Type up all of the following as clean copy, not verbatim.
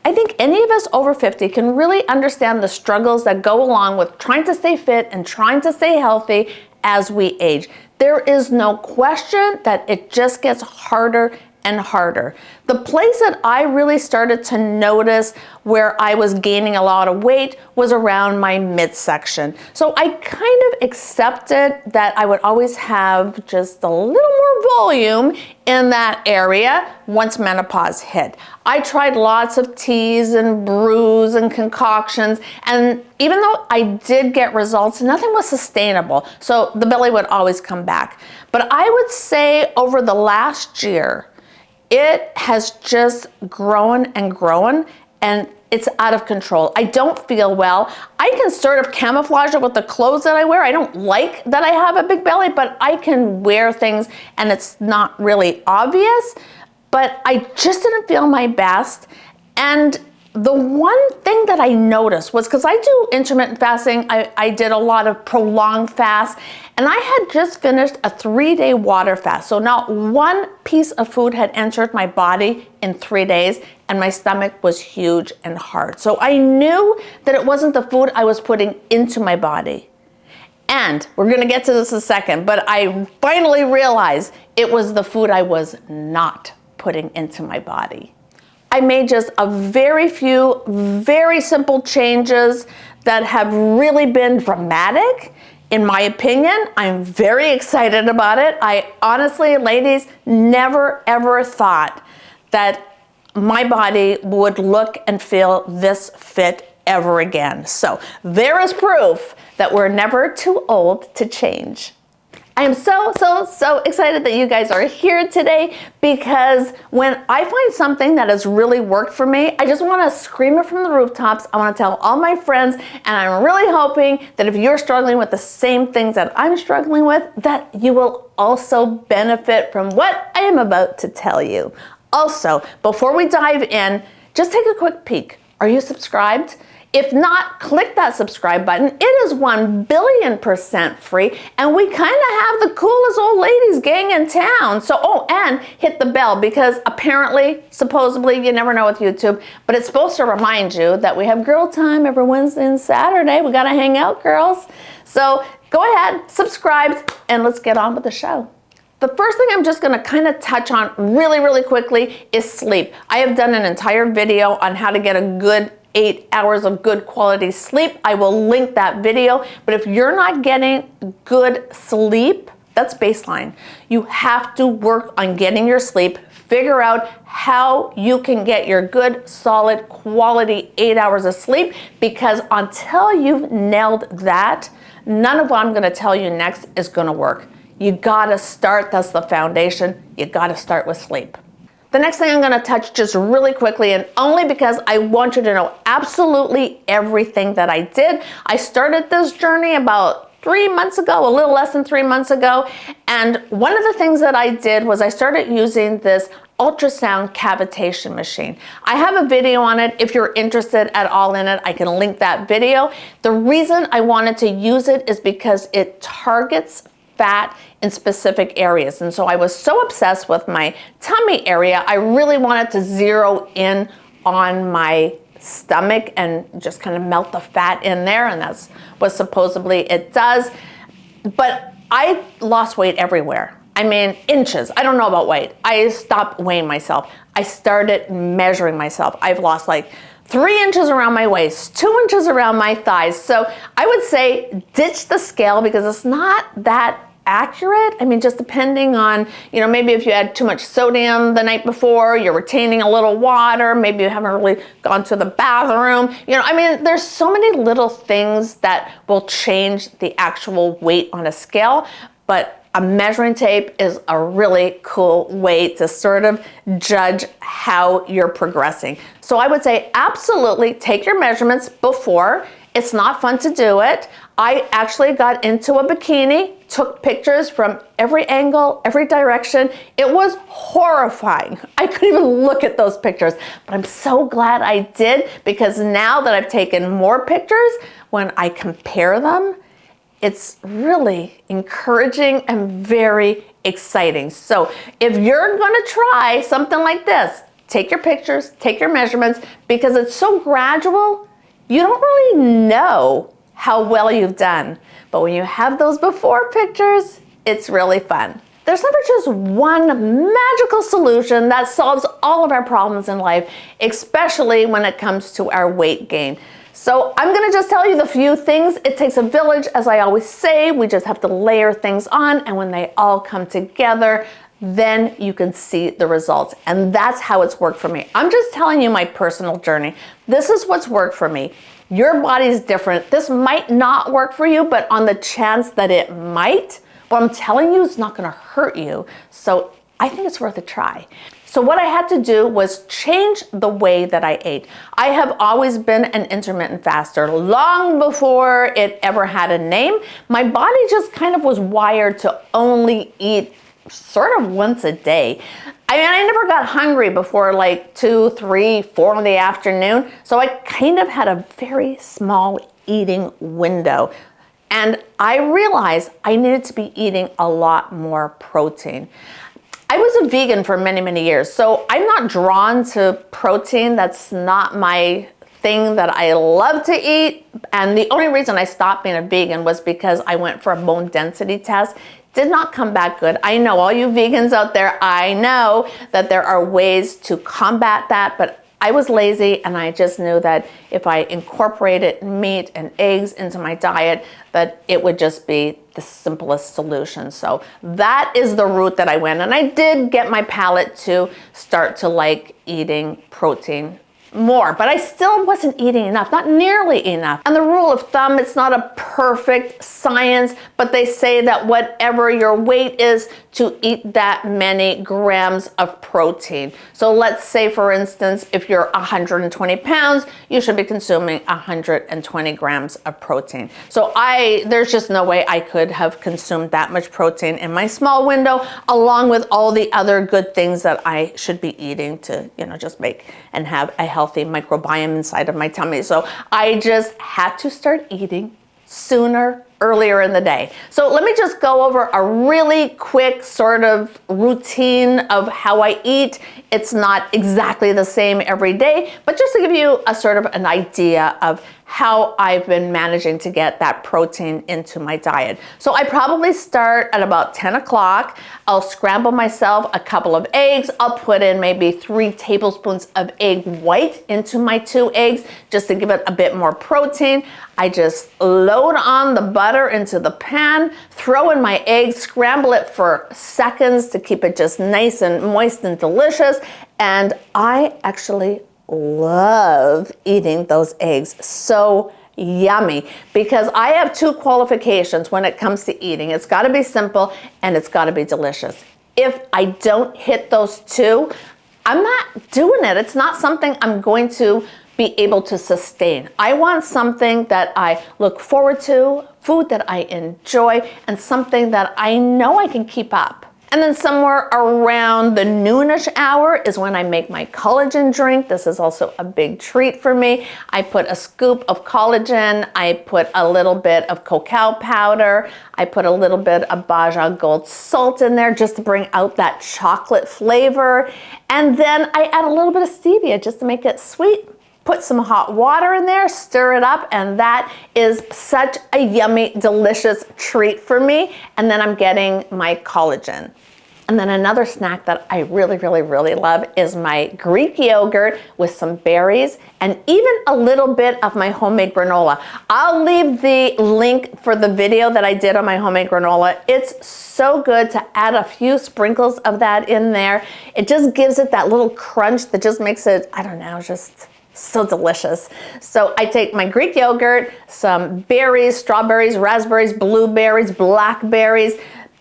I think any of us over 50 can really understand the struggles that go along with trying to stay fit and trying to stay healthy as we age. There is no question that it just gets harder and harder. The place that I really started to notice where I was gaining a lot of weight was around my midsection. So I kind of accepted that I would always have just a little more volume in that area once menopause hit. I tried lots of teas and brews and concoctions, and even though I did get results, nothing was sustainable. So the belly would always come back. But I would say over the last year, it has just grown and grown, and it's out of control. I don't feel well. I can sort of camouflage it with the clothes that I wear. I don't like that I have a big belly, but I can wear things and it's not really obvious. But I just didn't feel my best. And the one thing that I noticed was, because I do intermittent fasting, I did a lot of prolonged fasts, and I had just finished a 3-day water fast. So not one piece of food had entered my body in 3 days, and my stomach was huge and hard. So I knew that it wasn't the food I was putting into my body. And we're gonna get to this in a second, but I finally realized it was the food I was not putting into my body. I made just a very few, very simple changes that have really been dramatic. In my opinion, I'm very excited about it. I honestly, ladies, never ever thought that my body would look and feel this fit ever again. So there is proof that we're never too old to change. I am so excited that you guys are here today, because when I find something that has really worked for me, I just want to scream it from the rooftops. I want to tell all my friends, and I'm really hoping that if you're struggling with the same things that I'm struggling with, that you will also benefit from what I am about to tell you. Also, before we dive in, just take a quick peek. Are you subscribed? If not, click that subscribe button. It is 1,000,000,000% free, and we kind of have the coolest old ladies gang in town. So, oh, and hit the bell, because apparently, supposedly, you never know with YouTube, but it's supposed to remind you that we have girl time every Wednesday and Saturday. We gotta hang out, girls. So go ahead, subscribe, and let's get on with the show. The first thing I'm just gonna kind of touch on really quickly is sleep. I have done an entire video on how to get a good 8 hours of good quality sleep. I will link that video. But if you're not getting good sleep, that's baseline. You have to work on getting your sleep. Figure out how you can get your good, solid, quality 8 hours of sleep, because until you've nailed that, none of what I'm gonna tell you next is gonna work. You gotta start, that's the foundation. You gotta start with sleep. The next thing I'm gonna touch just really quickly, and only because I want you to know absolutely everything that I did. I started this journey about 3 months ago, a little less than 3 months ago. And one of the things that I did was I started using this ultrasound cavitation machine. I have a video on it. If you're interested at all in it, I can link that video. The reason I wanted to use it is because it targets fat in specific areas. And so I was so obsessed with my tummy area, I really wanted to zero in on my stomach and just kind of melt the fat in there, and that's what supposedly it does. But I lost weight everywhere. I mean, inches. I don't know about weight. I stopped weighing myself. I started measuring myself. I've lost like 3 inches around my waist, 2 inches around my thighs. So I would say ditch the scale, because it's not that accurate. I mean, just depending on, you know, maybe if you had too much sodium the night before, you're retaining a little water, maybe you haven't really gone to the bathroom. You know, I mean, there's so many little things that will change the actual weight on a scale, but a measuring tape is a really cool way to sort of judge how you're progressing. So I would say absolutely take your measurements before. It's not fun to do it. I actually got into a bikini, took pictures from every angle, every direction. It was horrifying. I couldn't even look at those pictures, but I'm so glad I did, because now that I've taken more pictures, when I compare them, it's really encouraging and very exciting. So if you're gonna try something like this, take your pictures, take your measurements, because it's so gradual, you don't really know how well you've done. But when you have those before pictures, it's really fun. There's never just one magical solution that solves all of our problems in life, especially when it comes to our weight gain. So I'm gonna just tell you the few things. It takes a village, as I always say. We just have to layer things on, and when they all come together, then you can see the results. And that's how it's worked for me. I'm just telling you my personal journey. This is what's worked for me. Your body's different. This might not work for you, but on the chance that it might, what I'm telling you is not gonna hurt you. So I think it's worth a try. So what I had to do was change the way that I ate. I have always been an intermittent faster. Long before it ever had a name, my body just kind of was wired to only eat sort of once a day. I mean, I never got hungry before like 2, 3, 4 in the afternoon. So I kind of had a very small eating window. And I realized I needed to be eating a lot more protein. I was a vegan for many, many years, so I'm not drawn to protein. That's not my thing that I love to eat. And the only reason I stopped being a vegan was because I went for a bone density test. Did not come back good. I know all you vegans out there, I know that there are ways to combat that, but I was lazy, and I just knew that if I incorporated meat and eggs into my diet, that it would just be the simplest solution. So that is the route that I went, and I did get my palate to start to like eating protein more, but I still wasn't eating enough, not nearly enough. And the rule of thumb, it's not a perfect science, but they say that whatever your weight is, to eat that many grams of protein. So let's say, for instance, if you're 120 pounds, you should be consuming 120 grams of protein. So there's just no way I could have consumed that much protein in my small window, along with all the other good things that I should be eating to, just make and have a healthy microbiome inside of my tummy. So I just had to start eating sooner, earlier in the day. So let me just go over a really quick sort of routine of how I eat. It's not exactly the same every day, but just to give you a sort of an idea of how I've been managing to get that protein into my diet. So I probably start at about 10 o'clock. I'll scramble myself a couple of eggs. I'll put in maybe 3 tablespoons of egg white into my 2 eggs just to give it a bit more protein. I just load on the butter into the pan, throw in my eggs, scramble it for seconds to keep it just nice and moist and delicious. And I actually love eating those eggs. So yummy, because I have 2 qualifications when it comes to eating. It's got to be simple and it's got to be delicious. If I don't hit those 2, I'm not doing it. It's not something I'm going to be able to sustain. I want something that I look forward to, food that I enjoy, and something that I know I can keep up. And then somewhere around the noonish hour is when I make my collagen drink. This is also a big treat for me. I put a scoop of collagen. I put a little bit of cacao powder. I put a little bit of Baja Gold salt in there just to bring out that chocolate flavor. And then I add a little bit of stevia just to make it sweet. Put some hot water in there, stir it up, and that is such a yummy, delicious treat for me. And then I'm getting my collagen. And then another snack that I really, really, really love is my Greek yogurt with some berries and even a little bit of my homemade granola. I'll leave the link for the video that I did on my homemade granola. It's so good to add a few sprinkles of that in there. It just gives it that little crunch that just makes it, I don't know, just so delicious. So I take my Greek yogurt, some berries, strawberries, raspberries, blueberries, blackberries.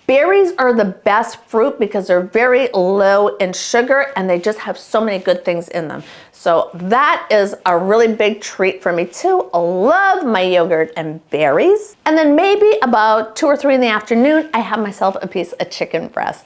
Berries are the best fruit because they're very low in sugar and they just have so many good things in them. So that is a really big treat for me too. I love my yogurt and berries. And then maybe about 2 or 3 in the afternoon, I have myself a piece of chicken breast.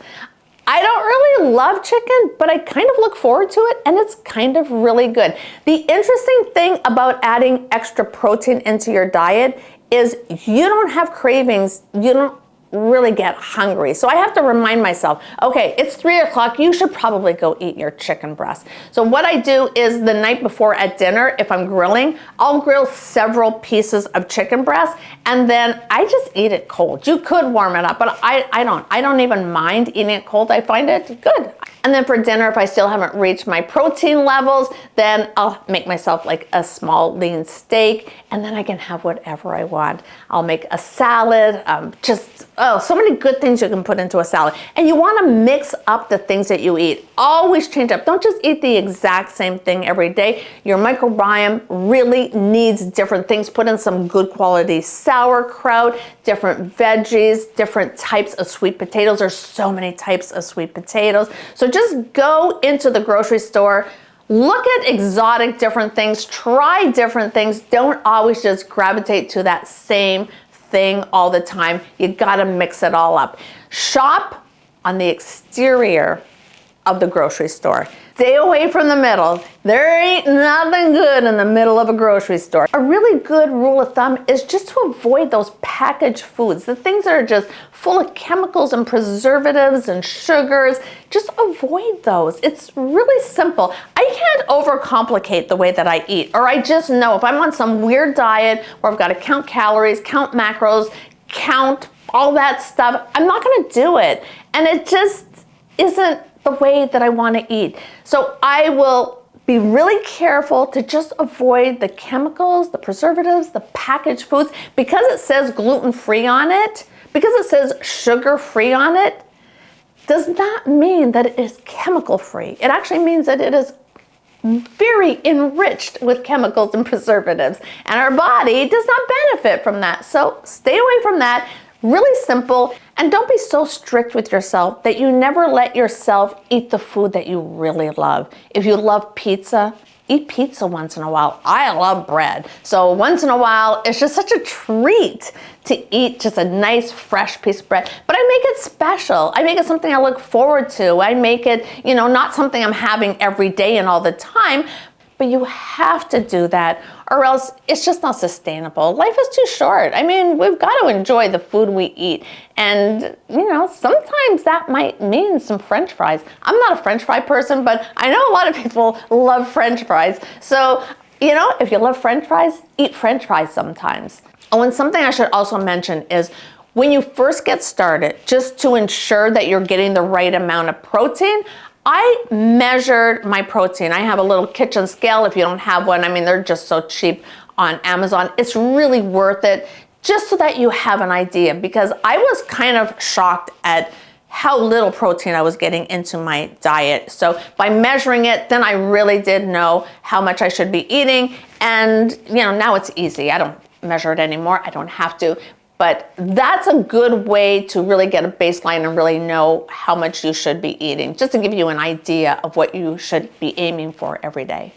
I don't really love chicken, but I kind of look forward to it, and it's kind of really good. The interesting thing about adding extra protein into your diet is you don't have cravings. You don't really get hungry. So I have to remind myself, okay, it's 3 o'clock, you should probably go eat your chicken breast. So what I do is the night before at dinner, if I'm grilling, I'll grill several pieces of chicken breast, and then I just eat it cold. You could warm it up, but I don't even mind eating it cold. I find it good. And then for dinner, if I still haven't reached my protein levels, then I'll make myself like a small lean steak, and then I can have whatever I want. I'll make a salad, so many good things you can put into a salad. And you want to mix up the things that you eat. Always change up. Don't just eat the exact same thing every day. Your microbiome really needs different things. Put in some good quality sauerkraut, different veggies, different types of sweet potatoes. There's so many types of sweet potatoes. So just go into the grocery store, look at exotic different things, try different things. Don't always just gravitate to that same thing all the time. You gotta mix it all up. Shop on the exterior of the grocery store. Stay away from the middle. There ain't nothing good in the middle of a grocery store. A really good rule of thumb is just to avoid those packaged foods, the things that are just full of chemicals and preservatives and sugars. Just avoid those. It's really simple. I can't overcomplicate the way that I eat, or I just know if I'm on some weird diet where I've got to count calories, count macros, count all that stuff, I'm not gonna do it. And it just isn't the way that I want to eat. So I will be really careful to just avoid the chemicals, the preservatives, the packaged foods. Because it says gluten-free on it, because it says sugar-free on it, does not mean that it is chemical-free. It actually means that it is very enriched with chemicals and preservatives. And our body does not benefit from that. So stay away from that. Really simple, and don't be so strict with yourself that you never let yourself eat the food that you really love. If you love pizza, eat pizza once in a while. I love bread, so once in a while, it's just such a treat to eat just a nice fresh piece of bread. But I make it special. I make it something I look forward to. I make it, not something I'm having every day and all the time. But you have to do that, or else it's just not sustainable. Life is too short. I mean, we've got to enjoy the food we eat. And, sometimes that might mean some French fries. I'm not a French fry person, but I know a lot of people love French fries. So, if you love French fries, eat French fries sometimes. Oh, and something I should also mention is when you first get started, just to ensure that you're getting the right amount of protein, I measured my protein. I have a little kitchen scale. If you don't have one, they're just so cheap on Amazon. It's really worth it just so that you have an idea, because I was kind of shocked at how little protein I was getting into my diet. So by measuring it, then I really did know how much I should be eating. And now it's easy. I don't measure it anymore. I don't have to. But that's a good way to really get a baseline and really know how much you should be eating, just to give you an idea of what you should be aiming for every day.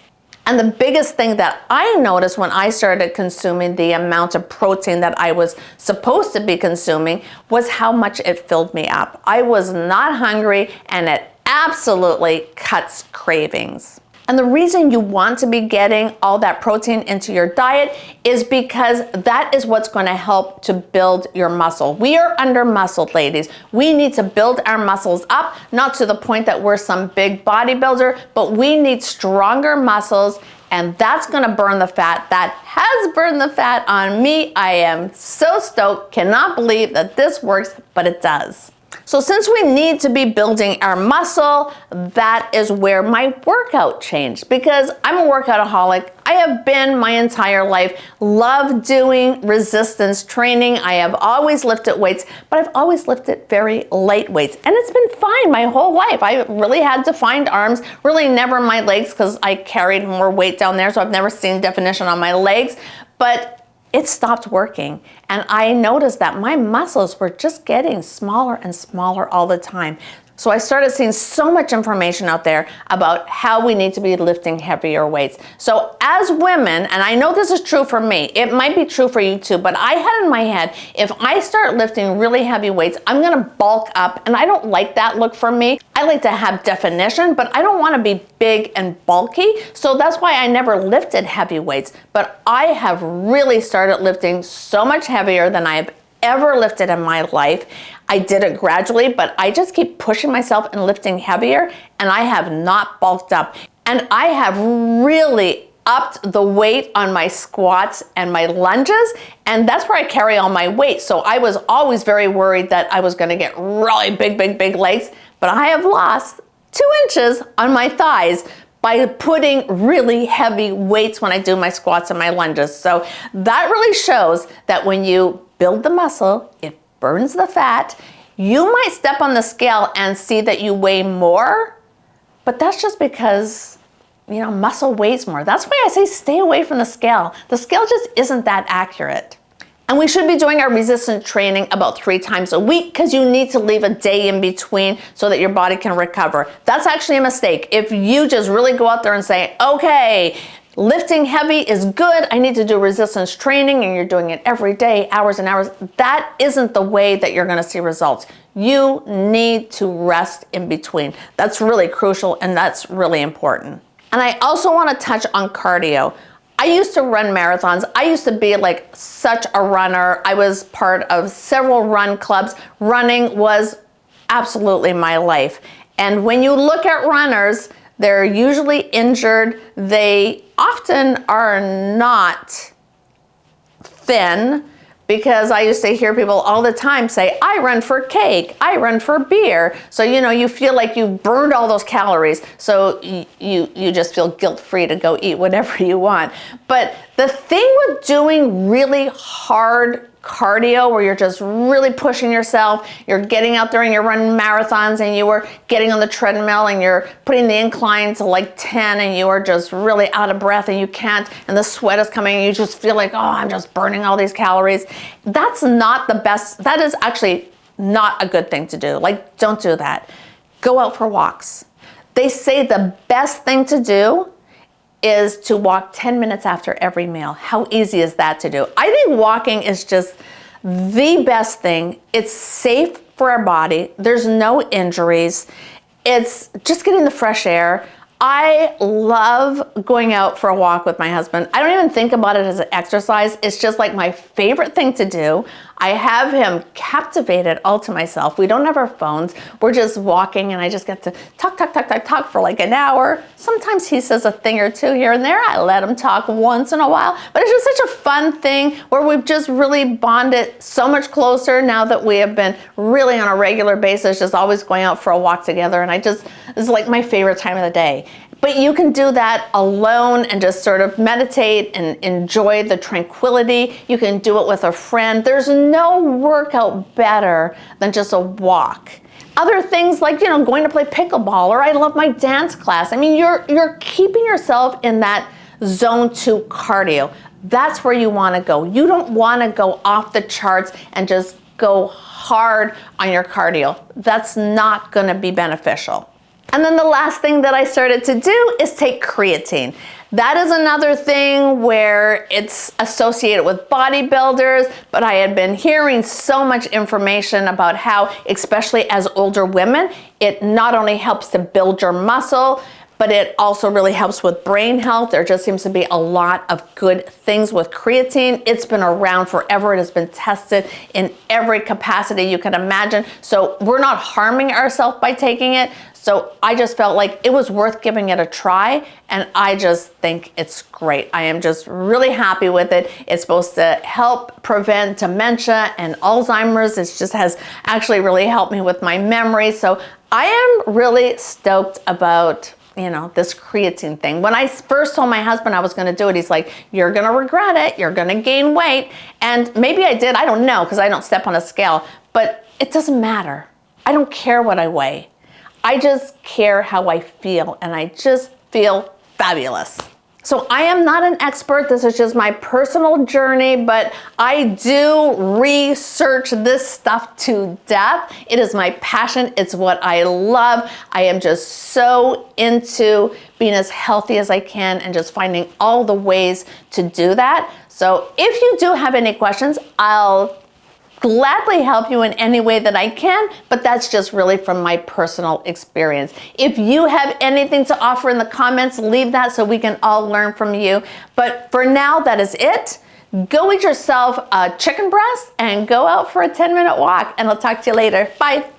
And the biggest thing that I noticed when I started consuming the amount of protein that I was supposed to be consuming was how much it filled me up. I was not hungry, and it absolutely cuts cravings. And the reason you want to be getting all that protein into your diet is because that is what's going to help to build your muscle. We are under-muscled, ladies. We need to build our muscles up, not to the point that we're some big bodybuilder, but we need stronger muscles, and that's going to burn the fat. That has burned the fat on me. I am so stoked, cannot believe that this works, but it does. So since we need to be building our muscle, that is where my workout changed, because I'm a workoutaholic. I have been my entire life, love doing resistance training. I have always lifted weights, but I've always lifted very light weights, and it's been fine my whole life. I really had defined arms, really never my legs, because I carried more weight down there, so I've never seen definition on my legs, but it stopped working. And I noticed that my muscles were just getting smaller and smaller all the time. So I started seeing so much information out there about how we need to be lifting heavier weights. So as women, and I know this is true for me, it might be true for you too, but I had in my head, if I start lifting really heavy weights, I'm gonna bulk up, and I don't like that look for me. I like to have definition, but I don't wanna be big and bulky, so that's why I never lifted heavy weights. But I have really started lifting so much heavier than I've ever lifted in my life. I did it gradually, but I just keep pushing myself and lifting heavier, and I have not bulked up. And I have really upped the weight on my squats and my lunges, and that's where I carry all my weight. So I was always very worried that I was gonna get really big legs, but I have lost 2 inches on my thighs by putting really heavy weights when I do my squats and my lunges. So that really shows that when you build the muscle, it burns the fat. You might step on the scale and see that you weigh more, but that's just because, you know, muscle weighs more. That's why I say stay away from the scale. The scale just isn't that accurate. And we should be doing our resistance training about 3 times a week because you need to leave a day in between so that your body can recover. That's actually a mistake. If you just really go out there and say, okay, lifting heavy is good, I need to do resistance training, and you're doing it every day, hours and hours, that isn't the way that you're gonna see results. You need to rest in between. That's really crucial, and that's really important. And I also wanna touch on cardio. I used to run marathons. I used to be like such a runner. I was part of several run clubs. Running was absolutely my life. And when you look at runners, they're usually injured. They often are not thin, because I used to hear people all the time say, I run for cake, I run for beer. So, you know, you feel like you burned all those calories. So you just feel guilt-free to go eat whatever you want. But the thing with doing really hard cardio, where you're just really pushing yourself, you're getting out there and you're running marathons, and you were getting on the treadmill and you're putting the incline to like 10, and you are just really out of breath and you can't, and the sweat is coming and you just feel like, oh, I'm just burning all these calories. That's not the best. That is actually not a good thing to do. Like, don't do that. Go out for walks. They say the best thing to do is to walk 10 minutes after every meal. How easy is that to do? I think walking is just the best thing. It's safe for our body. There's no injuries. It's just getting the fresh air. I love going out for a walk with my husband. I don't even think about it as an exercise. It's just like my favorite thing to do. I have him captivated all to myself. We don't have our phones. We're just walking, and I just get to talk for like an hour. Sometimes he says a thing or two here and there. I let him talk once in a while. But it's just such a fun thing where we've just really bonded so much closer now that we have been really on a regular basis, just always going out for a walk together. And it's like my favorite time of the day. But you can do that alone and just sort of meditate and enjoy the tranquility. You can do it with a friend. There's no workout better than just a walk. Other things like, you know, going to play pickleball, or I love my dance class. I mean, you're keeping yourself in that zone 2 cardio. That's where you want to go. You don't want to go off the charts and just go hard on your cardio. That's not going to be beneficial. And then the last thing that I started to do is take creatine. That is another thing where it's associated with bodybuilders, but I had been hearing so much information about how, especially as older women, it not only helps to build your muscle, but it also really helps with brain health. There just seems to be a lot of good things with creatine. It's been around forever. It has been tested in every capacity you can imagine. So we're not harming ourselves by taking it. So I just felt like it was worth giving it a try, and I just think it's great. I am just really happy with it. It's supposed to help prevent dementia and Alzheimer's. It just has actually really helped me with my memory. So I am really stoked about, you know, this creatine thing. When I first told my husband I was gonna do it, he's like, you're gonna regret it, you're gonna gain weight. And maybe I did, I don't know, because I don't step on a scale, but it doesn't matter. I don't care what I weigh. I just care how I feel, and I just feel fabulous. So I am not an expert. This is just my personal journey, but I do research this stuff to death. It is my passion. It's what I love. I am just so into being as healthy as I can and just finding all the ways to do that. So if you do have any questions, I'll gladly help you in any way that I can, but that's just really from my personal experience. If you have anything to offer in the comments, leave that so we can all learn from you. But for now, that is it. go eat yourself a chicken breast and go out for a 10-minute walk, and I'll talk to you later. Bye.